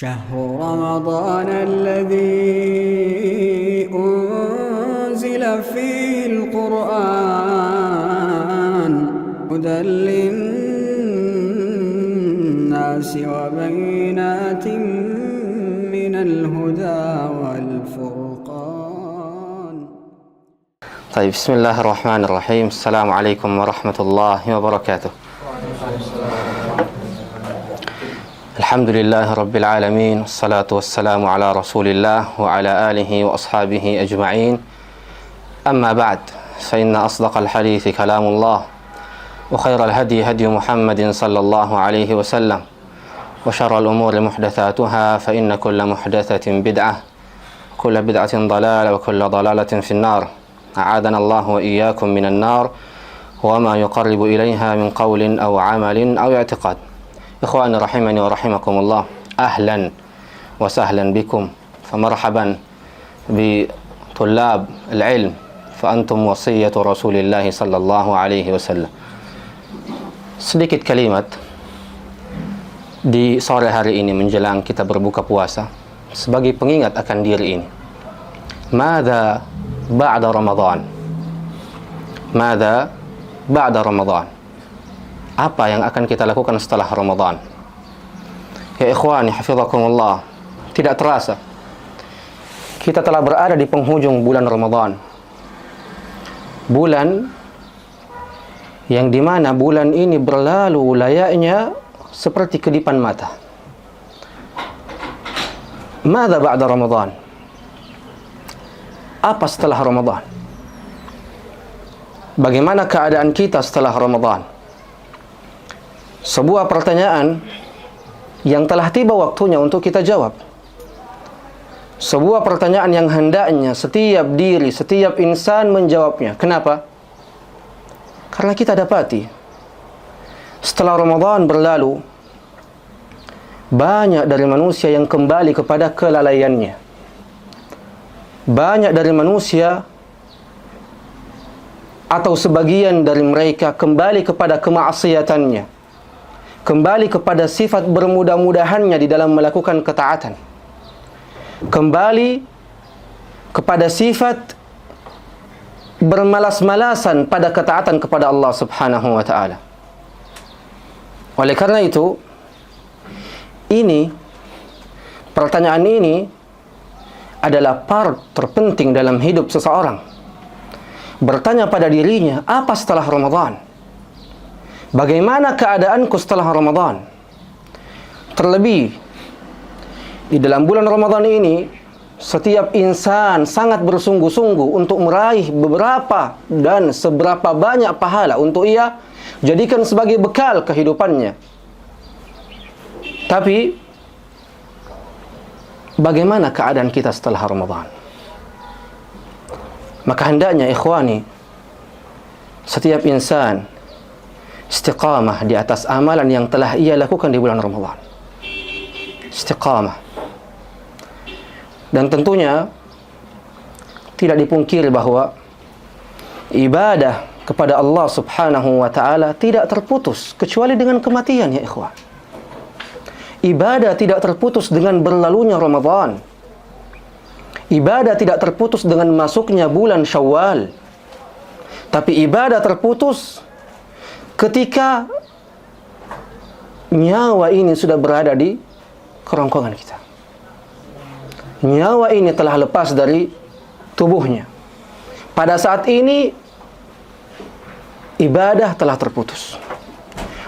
شهر رمضان الذي أنزل فيه القرآن هدى للناس وبينات من الهدى والفرقان. طيب، بسم الله الرحمن الرحيم. السلام عليكم ورحمة الله وبركاته. الحمد لله رب العالمين، والصلاة والسلام على رسول الله وعلى آله وأصحابه أجمعين. أما بعد، فإن أصدق الحديث كلام الله، وخير الهدي هدي محمد صلى الله عليه وسلم، وشر الأمور محدثاتها، فإن كل محدثة بدعة، كل بدعة ضلالة، وكل ضلالة في النار. أعاذنا الله وإياكم من النار وما يقرب إليها من قول أو عمل أو اعتقاد. إخواني رحمني ورحمكم الله، أهلا وسهلا بكم، فمرحبا بطلاب العلم، فأنتم وصية رسول الله صلى الله عليه وسلم. Sedikit kalimat di sore hari ini menjelang kita berbuka puasa sebagai pengingat akan diri ini. Madza ba'da Ramadan? Madza ba'da Ramadan? Apa yang akan kita lakukan setelah Ramadan? Ya ikhwani, hafizakumullah, tidak terasa kita telah berada di penghujung bulan Ramadan. Bulan yang dimana bulan ini berlalu layaknya seperti kedipan mata. Madza ba'da Ramadan? Apa setelah Ramadan? Bagaimana keadaan kita setelah Ramadan? Sebuah pertanyaan yang telah tiba waktunya untuk kita jawab. Sebuah pertanyaan yang hendaknya setiap diri, setiap insan menjawabnya. Kenapa? Karena kita dapati setelah Ramadan berlalu, banyak dari manusia yang kembali kepada kelalaiannya. Banyak dari manusia atau sebagian dari mereka kembali kepada kemaksiatannya, kembali kepada sifat bermudah-mudahannya di dalam melakukan ketaatan, kembali kepada sifat bermalas-malasan pada ketaatan kepada Allah Subhanahu wa ta'ala. Oleh karena itu, pertanyaan ini adalah part terpenting dalam hidup seseorang. Bertanya pada dirinya, apa setelah Ramadan? Bagaimana keadaanku setelah Ramadan? Terlebih di dalam bulan Ramadan ini, setiap insan sangat bersungguh-sungguh untuk meraih beberapa dan seberapa banyak pahala untuk ia jadikan sebagai bekal kehidupannya. Tapi bagaimana keadaan kita setelah Ramadan? Maka hendaknya ikhwani, setiap insan istiqamah di atas amalan yang telah ia lakukan di bulan Ramadan. Istiqamah. Dan tentunya tidak dipungkiri bahwa ibadah kepada Allah Subhanahu wa ta'ala tidak terputus kecuali dengan kematian, ya ikhwan. Ibadah tidak terputus dengan berlalunya Ramadan. Ibadah tidak terputus dengan masuknya bulan Syawal. Tapi ibadah terputus ketika nyawa ini sudah berada di kerongkongan kita. Nyawa ini telah lepas dari tubuhnya. Pada saat ini ibadah telah terputus.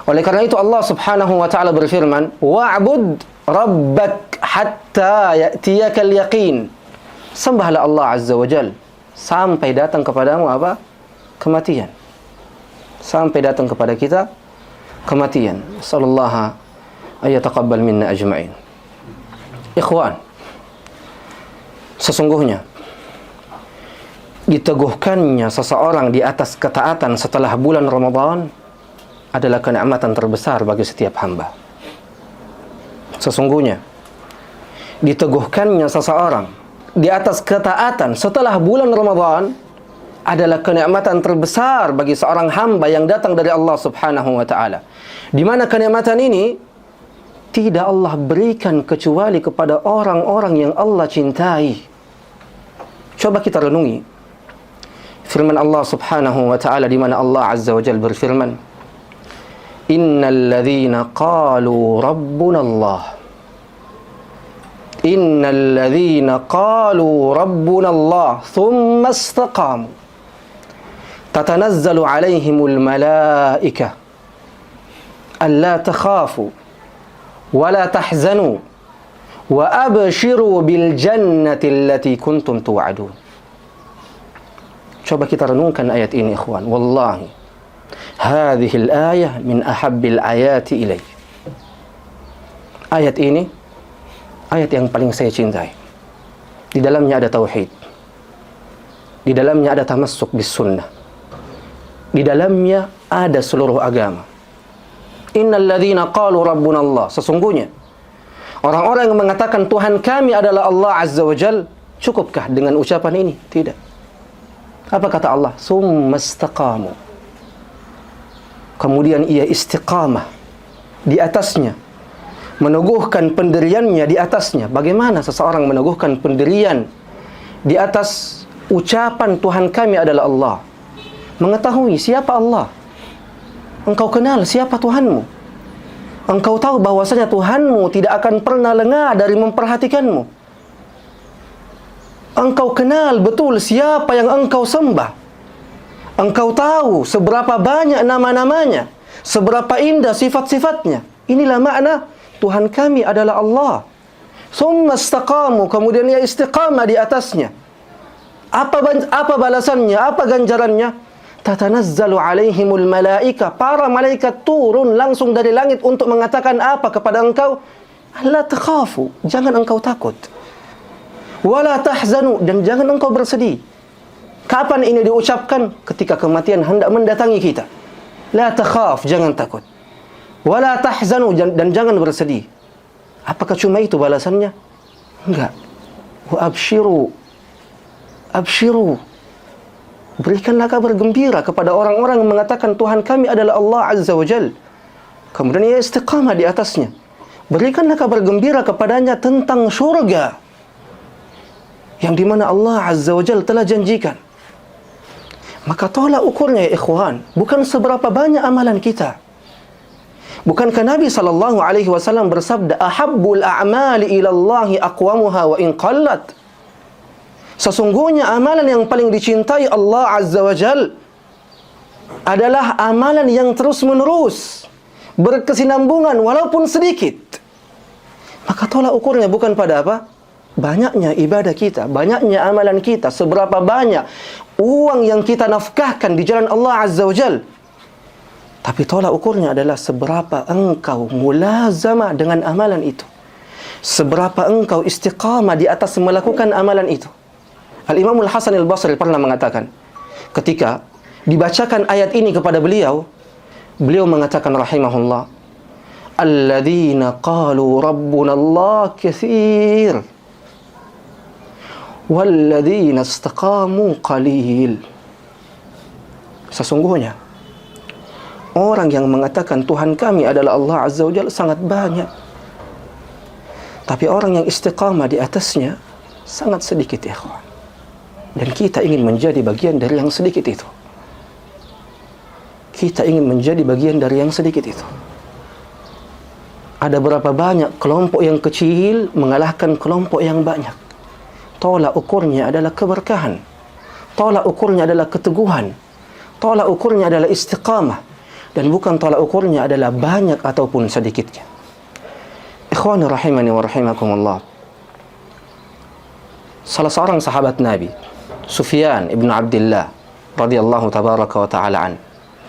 Oleh karena itu Allah Subhanahu wa ta'ala berfirman, wa'bud rabbak hatta ya'tiyakal yaqin. Sembahlah Allah Azza wa Jal sampai datang kepadamu apa? Kematian. Sampai datang kepada kita kematian. Sallallahu ayyataqabbal minna ajma'in. Ikhwan, sesungguhnya diteguhkannya seseorang di atas ketaatan setelah bulan Ramadan adalah kenikmatan terbesar bagi setiap hamba. Sesungguhnya diteguhkannya seseorang di atas ketaatan setelah bulan Ramadan adalah kenikmatan terbesar bagi seorang hamba yang datang dari Allah Subhanahu wa ta'ala. Di mana kenikmatan ini tidak Allah berikan kecuali kepada orang-orang yang Allah cintai. Coba kita renungi firman Allah Subhanahu wa ta'ala, di mana Allah Azza wa Jalla berfirman, innal ladzina qalu rabbuna Allah, innal ladzina qalu rabbuna Allah thumma istaqamu tatanazzalu alaihimul malaikah alla takhafu wa la tahzanu wa abshiru bil jannati allati kuntum tu'adun. Coba kita renungkan ayat ini, ikhwan. Wallahi hadhihi al-ayah min ahabbil ayati ilai. Ayat ini ayat yang paling saya cintai. Di dalamnya ada tauhid, di dalamnya ada tamassuk bis sunnah, di dalamnya ada seluruh agama. Innal ladzina qalu rabbuna Allah, sesungguhnya orang-orang yang mengatakan Tuhan kami adalah Allah Azza wa Jal, cukupkah dengan ucapan ini? Tidak. Apa kata Allah? Summa istaqamu, kemudian ia istiqamah di atasnya, meneguhkan pendiriannya di atasnya. Bagaimana seseorang meneguhkan pendirian di atas ucapan Tuhan kami adalah Allah? Mengetahui siapa Allah. Engkau kenal siapa Tuhanmu. Engkau tahu bahwasanya Tuhanmu tidak akan pernah lengah dari memperhatikanmu. Engkau kenal betul siapa yang engkau sembah. Engkau tahu seberapa banyak nama-namanya, seberapa indah sifat-sifatnya. Inilah makna Tuhan kami adalah Allah. Summa istaqamu, kemudian ia istiqamah di atasnya. Apa balasannya? Apa ganjarannya? Tatanazzalu alaihimul malaika, para malaikat turun langsung dari langit untuk mengatakan apa kepada engkau? La takhafu, jangan engkau takut. Wala tahzanu, dan jangan engkau bersedih. Kapan ini diucapkan? Ketika kematian hendak mendatangi kita. La takhaf, jangan takut. Wala tahzanu, dan jangan bersedih. Apakah cuma itu balasannya? Enggak. Wa abshiru, abshiru, berikanlah kabar gembira kepada orang-orang yang mengatakan Tuhan kami adalah Allah Azza wa Jal. Kemudian ia istiqamah di atasnya. Berikanlah kabar gembira kepadanya tentang syurga yang dimana Allah Azza wa Jal telah janjikan. Maka tolak ukurnya, ya ikhwan, bukan seberapa banyak amalan kita. Bukankah Nabi SAW bersabda, ahabbul a'mali ilallahi aqwamuha wa in qallat. Sesungguhnya amalan yang paling dicintai Allah Azza wa Jal adalah amalan yang terus-menerus, berkesinambungan walaupun sedikit. Maka tolak ukurnya bukan pada apa? Banyaknya ibadah kita, banyaknya amalan kita, seberapa banyak uang yang kita nafkahkan di jalan Allah Azza wa Jal. Tapi tolak ukurnya adalah seberapa engkau mulazamah dengan amalan itu, seberapa engkau istiqamah di atas melakukan amalan itu. Al-Imam Al-Hasan Al-Basri pernah mengatakan, ketika dibacakan ayat ini kepada beliau, beliau mengatakan rahimahullah, alladzina qalu rabbuna Allah katsir walladzina istaqamu qalil. Sesungguhnya orang yang mengatakan Tuhan kami adalah Allah Azza wa Jalla sangat banyak, tapi orang yang istiqamah di atasnya sangat sedikit, ya kawan. Dan kita ingin menjadi bagian dari yang sedikit itu. Kita ingin menjadi bagian dari yang sedikit itu. Ada berapa banyak kelompok yang kecil mengalahkan kelompok yang banyak. Tolak ukurnya adalah keberkahan. Tolak ukurnya adalah keteguhan. Tolak ukurnya adalah istiqamah. Dan bukan tolak ukurnya adalah banyak ataupun sedikitnya. Ikhwani rahimani wa rahimakumullah. Salah seorang sahabat Nabi, Sufyan ibn Abdullah radhiyallahu tabaraka wa ta'ala an,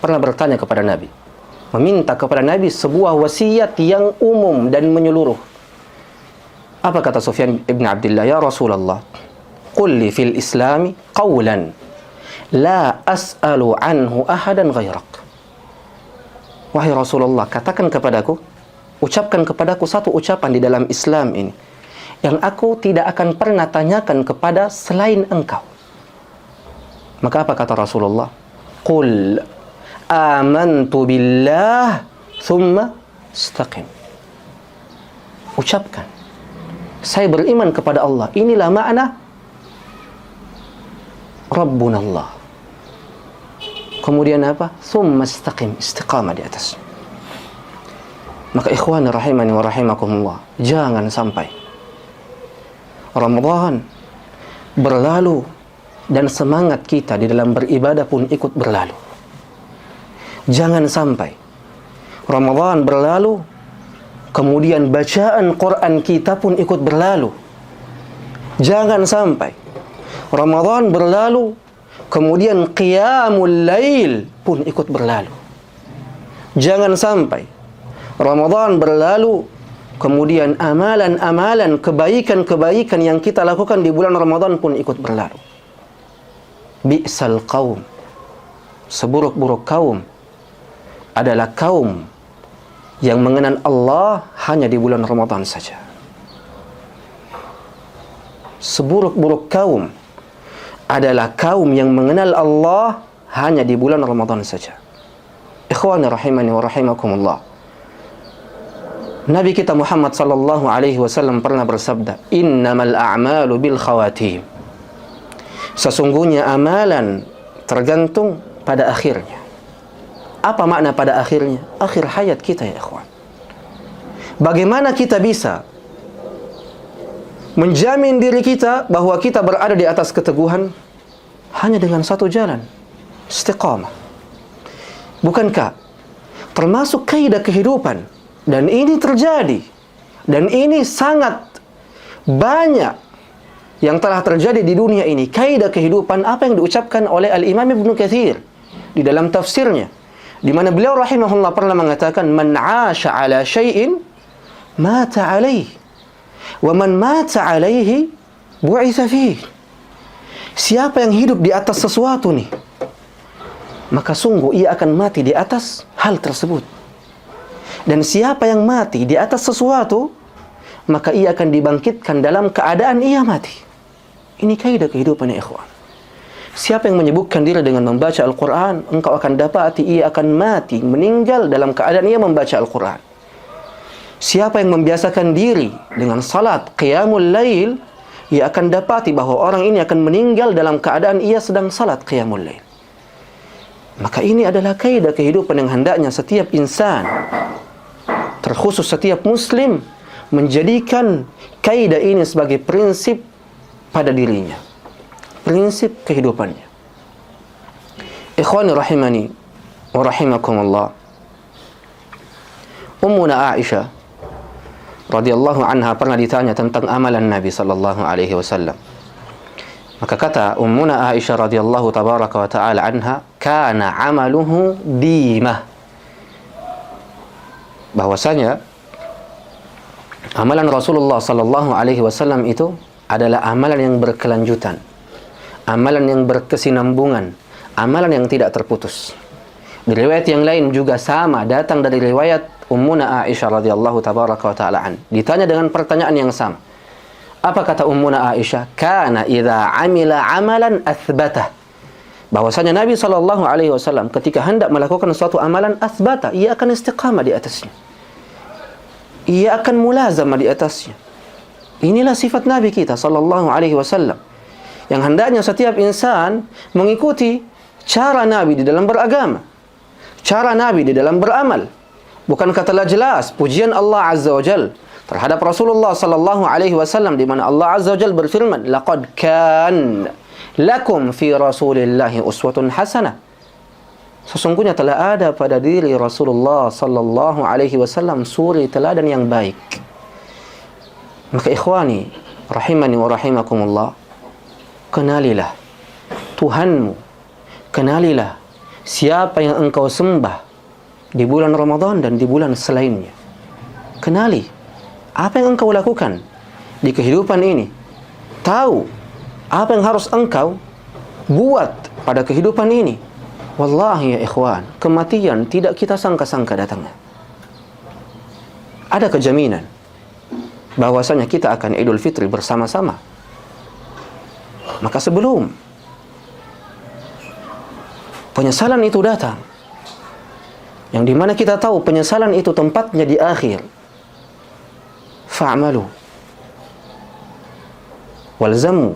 pernah bertanya kepada Nabi, meminta kepada Nabi sebuah wasiat yang umum dan menyeluruh. Apa kata Sufyan ibn Abdullah? Ya Rasulullah, qul li fil islami qawlan la as'alu anhu ahadan ghairak. Wahai Rasulullah, katakan kepadaku, ucapkan kepadaku satu ucapan di dalam Islam ini yang aku tidak akan pernah tanyakan kepada selain engkau. Maka apa kata Rasulullah? Qul amantu billah thumma istaqim. ucapkan. Saya beriman kepada Allah. Inilah makna Rabbuna Allah. Kemudian apa? Thumma istaqim, istiqamah di atas. Maka ikhwan rahimani wa rahimakumullah, jangan sampai Ramadan berlalu dan semangat kita di dalam beribadah pun ikut berlalu. Jangan sampai Ramadan berlalu, kemudian bacaan Quran kita pun ikut berlalu. Jangan sampai Ramadan berlalu, kemudian qiyamul lail pun ikut berlalu. Jangan sampai Ramadan berlalu, kemudian amalan-amalan, kebaikan-kebaikan yang kita lakukan di bulan Ramadan pun ikut berlalu. Bi'sal qaum, seburuk-buruk kaum adalah kaum yang mengenal Allah hanya di bulan Ramadan saja. Seburuk-buruk kaum adalah kaum yang mengenal Allah hanya di bulan Ramadan saja. Ikhwani rahimani wa rahimakumullah. Nabi kita Muhammad sallallahu alaihi wasallam pernah bersabda, "Innamal a'malu bil khawatim." Sesungguhnya amalan tergantung pada akhirnya. Apa makna pada akhirnya? Akhir hayat kita ya ikhwan. Bagaimana kita bisa menjamin diri kita bahwa kita berada di atas keteguhan? Hanya dengan satu jalan, istiqamah. Bukankah termasuk kaidah kehidupan? Dan ini terjadi, dan ini sangat banyak yang telah terjadi di dunia ini. Kaidah kehidupan apa yang diucapkan oleh Al-Imam Ibnu Katsir di dalam tafsirnya, di mana beliau rahimahullah pernah mengatakan, "Man 'asha 'ala syai'in mata 'alaihi, wa man mata 'alaihi bu'itsa fihi." Siapa yang hidup di atas sesuatu nih, maka sungguh ia akan mati di atas hal tersebut. Dan siapa yang mati di atas sesuatu, maka ia akan dibangkitkan dalam keadaan ia mati. Ini kaidah kehidupan ya ikhwan. Siapa yang menyibukkan diri dengan membaca Al-Quran, engkau akan dapati ia akan mati, meninggal dalam keadaan ia membaca Al-Quran. Siapa yang membiasakan diri dengan salat qiyamul lail, ia akan dapati bahwa orang ini akan meninggal dalam keadaan ia sedang salat qiyamul lail. Maka ini adalah kaidah kehidupan yang hendaknya setiap insan, terkhusus setiap muslim, menjadikan kaidah ini sebagai prinsip pada dirinya, prinsip kehidupannya. Ikhwani rahimani wa rahimakumullah. Ummuna Aisyah radhiyallahu anha pernah ditanya tentang amalan Nabi sallallahu alaihi wasallam. Maka kata Ummuna Aisyah radhiyallahu tabaraka wa ta'ala anha, kana amaluhu dimah. Bahwasanya amalan Rasulullah sallallahu alaihi wasallam itu adalah amalan yang berkelanjutan, amalan yang berkesinambungan, amalan yang tidak terputus. Di riwayat yang lain juga sama, datang dari riwayat Ummuna Aisyah radhiyallahu tabaraka wa ta'ala an. Ditanya dengan pertanyaan yang sama. Apa kata Ummuna Aisyah? Kana idza amila amalan athbatah. Bahwasanya Nabi sallallahu alaihi wasallam ketika hendak melakukan suatu amalan athbata, ia akan istiqamah di atasnya. Ia akan mulazamah di atasnya. Inilah sifat Nabi kita sallallahu alaihi wasallam, yang hendaknya setiap insan mengikuti cara Nabi di dalam beragama, cara Nabi di dalam beramal. Bukankah telah jelas pujian Allah Azza wa Jalla terhadap Rasulullah sallallahu alaihi wasallam, di mana Allah Azza wa Jalla berfirman, "Laqad kan lakum fi Rasulillahi uswatun hasanah." Sesungguhnya telah ada pada diri Rasulullah sallallahu alaihi wasallam suri teladan yang baik. Maka ikhwani rahimani wa rahimakumullah, kenalilah Tuhanmu, kenalilah siapa yang engkau sembah di bulan Ramadan dan di bulan selainnya. Kenali apa yang engkau lakukan di kehidupan ini. Tahu apa yang harus engkau buat pada kehidupan ini. Wallahi ya ikhwan, kematian tidak kita sangka-sangka datangnya. Ada kejaminan bahwasanya kita akan Idul Fitri bersama-sama. Maka sebelum penyesalan itu datang, yang dimana kita tahu penyesalan itu tempatnya di akhir, fa'malu walzamu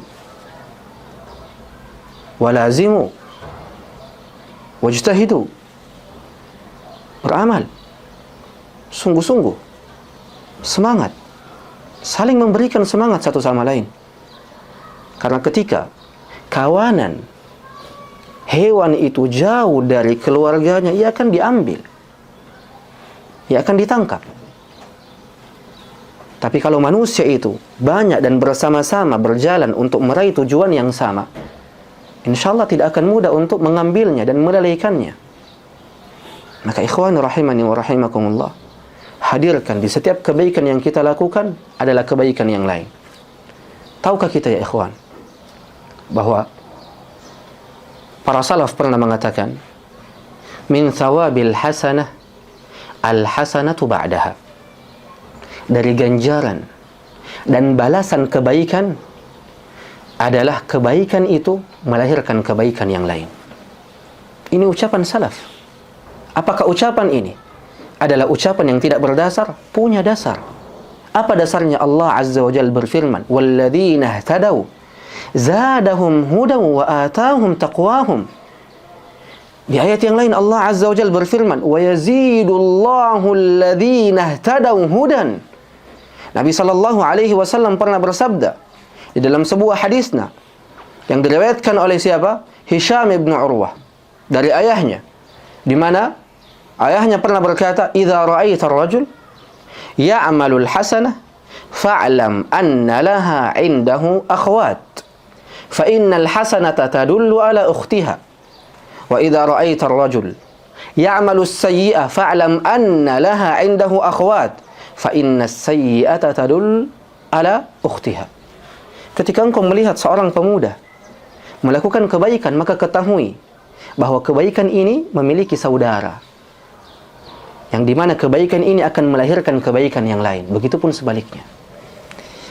walazimu wajtahidu. Beramal sungguh-sungguh, semangat, saling memberikan semangat satu sama lain. Karena ketika kawanan hewan itu jauh dari keluarganya, ia akan diambil, ia akan ditangkap. Tapi kalau manusia itu banyak dan bersama-sama berjalan untuk meraih tujuan yang sama, insyaAllah tidak akan mudah untuk mengambilnya dan melalaikannya. Maka ikhwan rahimani wa rahimakumullah, hadirkan di setiap kebaikan yang kita lakukan adalah kebaikan yang lain. Tahukah kita ya ikhwan, bahwa para salaf pernah mengatakan, min thawabil hasanah al-hasanatu ba'daha. Dari ganjaran dan balasan kebaikan adalah kebaikan itu melahirkan kebaikan yang lain. Ini ucapan salaf. Apakah ucapan ini adalah ucapan yang tidak berdasar? Punya dasar. Apa dasarnya? Allah Azza wa Jalla berfirman, walladzina ihtadaw zadahum hudan wa atahum taqwahum. Di ayat yang lain Allah Azza wa Jalla berfirman, wa yazidullahu alladzina ihtadaw hudan. Nabi sallallahu alaihi wasallam pernah bersabda di dalam sebuah hadisnya yang diriwayatkan oleh siapa? Hisham ibn Urwah dari ayahnya, di mana ayahnya pernah berkata, idza ra'aita ar-rajul ya'malul hasanah fa'lam anna laha 'indahu akhwat fa innal hasanata tadullu ala ukhtiha wa idza ra'aita ar-rajul ya'malu as-sayyi'ah fa'lam anna laha 'indahu akhwat fa inna as-sayyi'ata tadullu ala ukhtiha. Ketika engkau melihat seorang pemuda melakukan kebaikan, maka ketahui bahwa kebaikan ini memiliki saudara, yang dimana kebaikan ini akan melahirkan kebaikan yang lain. Begitupun sebaliknya.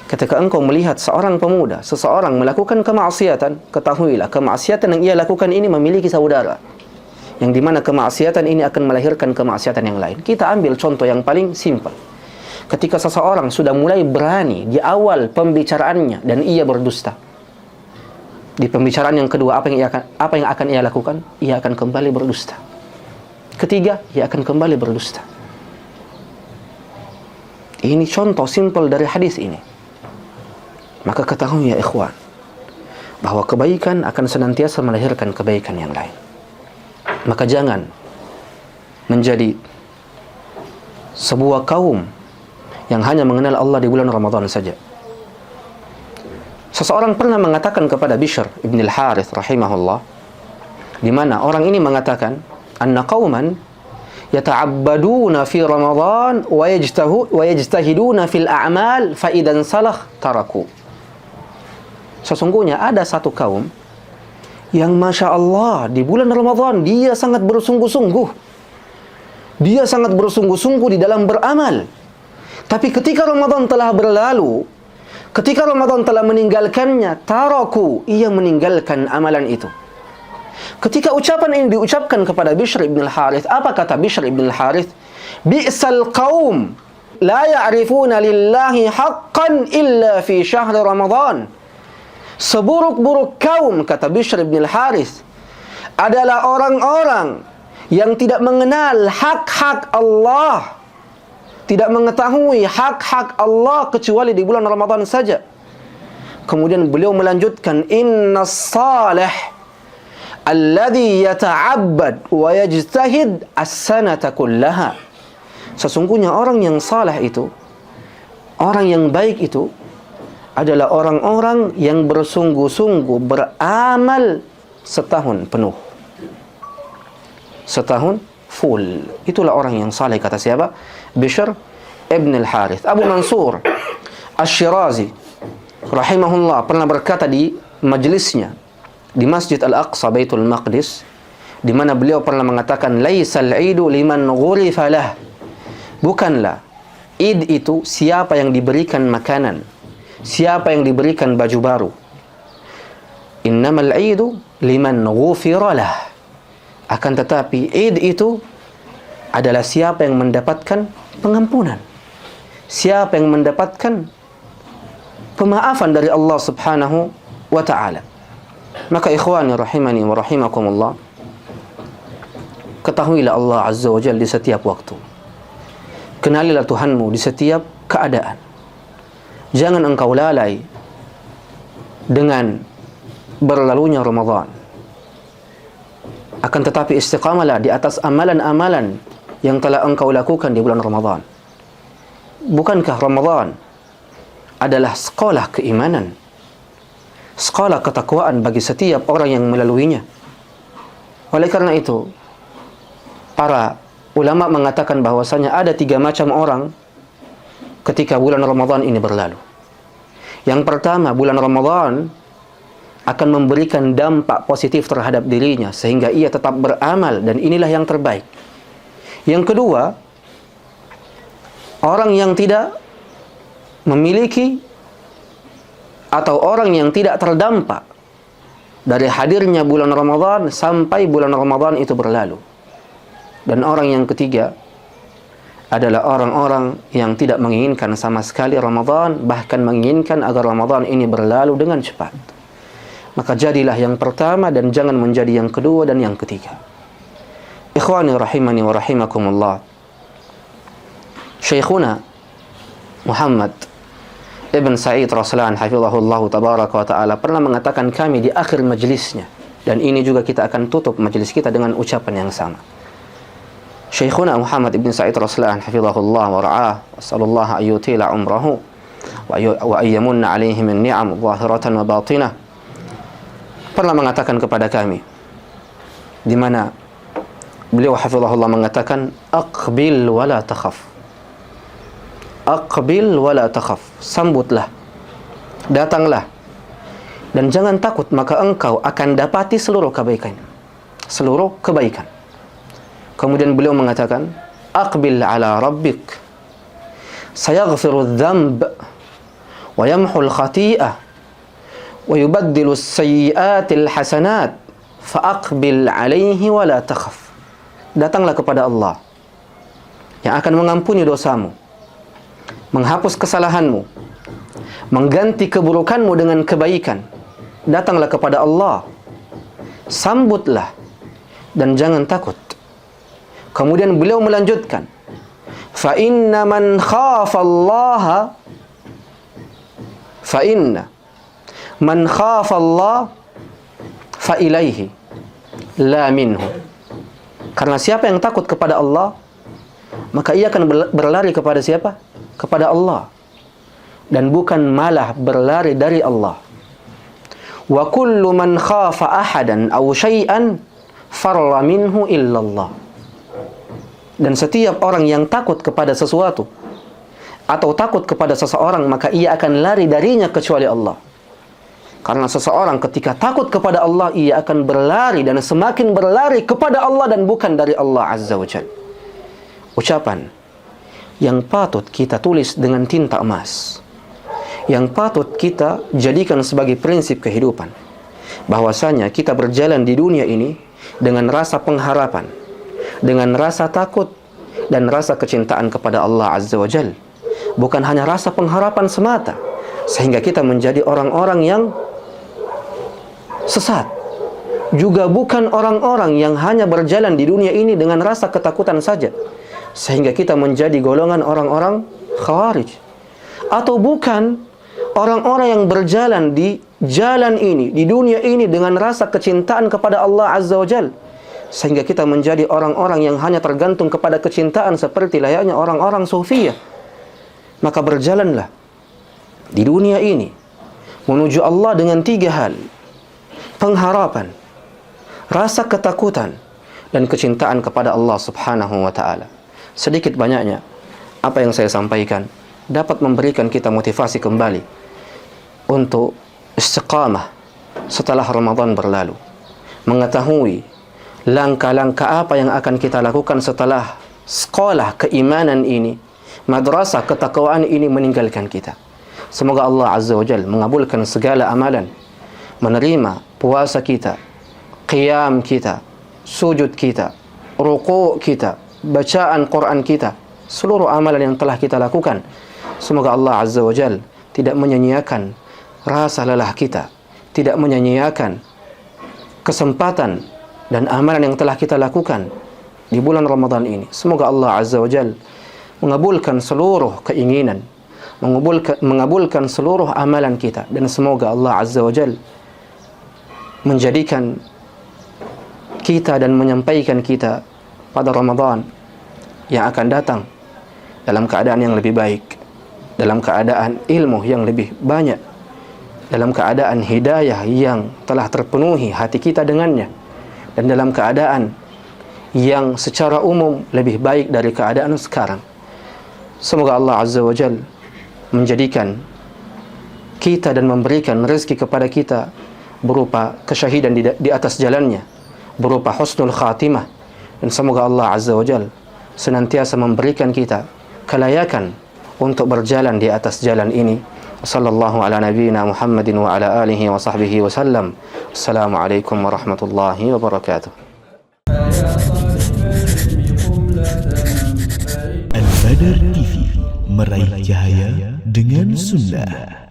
Ketika engkau melihat seorang pemuda, seseorang melakukan kemaksiatan, ketahuilah kemaksiatan yang ia lakukan ini memiliki saudara, yang dimana kemaksiatan ini akan melahirkan kemaksiatan yang lain. Kita ambil contoh yang paling simpel. Ketika seseorang sudah mulai berani di awal pembicaraannya dan ia berdusta, di pembicaraan yang kedua, apa yang akan ia lakukan? Ia akan kembali berdusta. Ketiga, ia akan kembali berdusta. Ini contoh simpel dari hadis ini. Maka ketahui ya ikhwan, bahwa kebaikan akan senantiasa melahirkan kebaikan yang lain. Maka jangan menjadi sebuah kaum yang hanya mengenal Allah di bulan Ramadan saja. Seseorang pernah mengatakan kepada Bishr ibn al-Harith rahimahullah, di mana orang ini mengatakan, anna qauman yata'abbaduna fi Ramadan wa yajtahiduna fil a'mal fa idan salah taraku. Sesungguhnya ada satu kaum yang Masya Allah di bulan Ramadan dia sangat bersungguh-sungguh, dia sangat bersungguh-sungguh di dalam beramal. Tapi ketika Ramadan telah berlalu, ketika Ramadan telah meninggalkannya, taraku, ia meninggalkan amalan itu. Ketika ucapan ini diucapkan kepada Bishr ibn al-Harith, apa kata Bishr ibn al-Harith? Bi'sal qaum la ya'rifuna lillahi haqqan illa fi syahr Ramadan. Seburuk-buruk kaum, kata Bishr ibn al-Harith, adalah orang-orang yang tidak mengenal hak-hak Allah, tidak mengetahui hak-hak Allah kecuali di bulan Ramadan saja. Kemudian beliau melanjutkan, inna salih alladhi yata'abbad wa yajtahid as-sanata kullaha. Sesungguhnya orang yang saleh itu, orang yang baik itu adalah orang-orang yang bersungguh-sungguh beramal setahun penuh, setahun full. Itulah orang yang saleh, kata siapa? Bishr ibn al-Harith. Abu Mansur Asy-Syirazi rahimahullah pernah berkata di majlisnya di Masjid Al-Aqsa Baitul Maqdis, di mana beliau pernah mengatakan, laisal idu liman ghurifa lah. Bukanlah id itu siapa yang diberikan makanan, siapa yang diberikan baju baru. Innamal idu liman ghufira lah. Akan tetapi id itu adalah siapa yang mendapatkan pengampunan, siapa yang mendapatkan pemaafan dari Allah Subhanahu wa ta'ala. Maka ikhwani rahimani wa rahimakumullah, ketahuilah Allah Azza wa Jalla di setiap waktu. Kenalilah Tuhanmu di setiap keadaan. Jangan engkau lalai dengan berlalunya Ramadan. Akan tetapi istiqamalah di atas amalan-amalan yang telah engkau lakukan di bulan Ramadan. Bukankah Ramadan adalah sekolah keimanan, sekolah ketakwaan bagi setiap orang yang melaluinya? Oleh karena itu, para ulama mengatakan bahwasanya ada 3 macam orang ketika bulan Ramadan ini berlalu. Yang pertama, bulan Ramadan akan memberikan dampak positif terhadap dirinya sehingga ia tetap beramal, dan inilah yang terbaik. Yang kedua, orang yang tidak memiliki atau orang yang tidak terdampak dari hadirnya bulan Ramadan sampai bulan Ramadan itu berlalu. Dan orang yang ketiga adalah orang-orang yang tidak menginginkan sama sekali Ramadan, bahkan menginginkan agar Ramadan ini berlalu dengan cepat. Maka jadilah yang pertama dan jangan menjadi yang kedua dan yang ketiga. Ikhwani rahimani wa rahimakumullah, Syekhuna Muhammad Ibn Sa'id Raslan hafizahullah tabaraka wa ta'ala pernah mengatakan kami di akhir majlisnya, dan ini juga kita akan tutup majlis kita dengan ucapan yang sama. Syekhuna Muhammad Ibn Sa'id Raslan hafizahullah wa ra'ah, wassallallahu ayyutila umrahu wa ayyamunna alaihi min ni'am zahiratan wa batinah, pernah mengatakan kepada kami, di mana beliau hafizahullah mengatakan, aqbil wa la takhaf. Aqbil wa la takhaf, sambutlah, datanglah, dan jangan takut, maka engkau akan dapati seluruh kebaikan. Seluruh kebaikan. Kemudian beliau mengatakan, aqbil ala rabbik sayaghfiru dzamb wa yamhul khati'ah wa yubaddilu as-sayyi'atil hasanat fa'aqbil alaihi wa la takhaf. Datanglah kepada Allah yang akan mengampuni dosamu, menghapus kesalahanmu, mengganti keburukanmu dengan kebaikan. Datanglah kepada Allah, sambutlah, dan jangan takut. Kemudian beliau melanjutkan, fa inna man khafa Allah fa ilaihi la minhu. Karena siapa yang takut kepada Allah, maka ia akan berlari kepada siapa? Kepada Allah, dan bukan malah berlari dari Allah. Wa kullu man khafa ahadan aw syai'an farra minhu illallah. Dan setiap orang yang takut kepada sesuatu atau takut kepada seseorang, maka ia akan lari darinya kecuali Allah. Karena seseorang ketika takut kepada Allah, ia akan berlari dan semakin berlari kepada Allah dan bukan dari Allah Azza wa Jalla. Ucapan yang patut kita tulis dengan tinta emas, yang patut kita jadikan sebagai prinsip kehidupan, bahwasanya kita berjalan di dunia ini dengan rasa pengharapan, dengan rasa takut dan rasa kecintaan kepada Allah Azza wa Jalla. Bukan hanya rasa pengharapan semata sehingga kita menjadi orang-orang yang sesat, juga bukan orang-orang yang hanya berjalan di dunia ini dengan rasa ketakutan saja sehingga kita menjadi golongan orang-orang khawarij, atau bukan orang-orang yang berjalan di jalan ini, di dunia ini dengan rasa kecintaan kepada Allah Azza wa Jalla sehingga kita menjadi orang-orang yang hanya tergantung kepada kecintaan seperti layaknya orang-orang sufiyah. Maka berjalanlah di dunia ini menuju Allah dengan 3 hal: pengharapan, rasa ketakutan, dan kecintaan kepada Allah Subhanahu wa ta'ala. Sedikit banyaknya apa yang saya sampaikan dapat memberikan kita motivasi kembali untuk istiqamah setelah Ramadan berlalu, mengetahui langkah-langkah apa yang akan kita lakukan setelah sekolah keimanan ini, madrasah ketakwaan ini meninggalkan kita. Semoga Allah Azza wa Jalla mengabulkan segala amalan, menerima puasa kita, qiyam kita, sujud kita, ruku' kita, bacaan Quran kita, seluruh amalan yang telah kita lakukan Semoga Allah Azza wa Jal tidak menyanyiakan rasa lelah kita, tidak menyanyiakan kesempatan dan amalan yang telah kita lakukan di bulan Ramadan ini. Semoga Allah Azza wa Jal mengabulkan seluruh keinginan, mengabulkan seluruh amalan kita, dan semoga Allah Azza wa Jal menjadikan kita dan menyampaikan kita pada Ramadan yang akan datang dalam keadaan yang lebih baik, dalam keadaan ilmu yang lebih banyak, dalam keadaan hidayah yang telah terpenuhi hati kita dengannya, dan dalam keadaan yang secara umum lebih baik dari keadaan sekarang. Semoga Allah Azza wa Jal menjadikan kita dan memberikan rezeki kepada kita berupa kesyahidan di atas jalannya, berupa husnul khatimah, dan semoga Allah Azza wa Jal senantiasa memberikan kita kelayakan untuk berjalan di atas jalan ini. Sallallahu ala nabiyyina Muhammadin wa ala alihi wa sahbihi wa sallam. Assalamualaikum warahmatullahi wabarakatuh. Al-Badr TV, meraih cahaya dengan sunnah.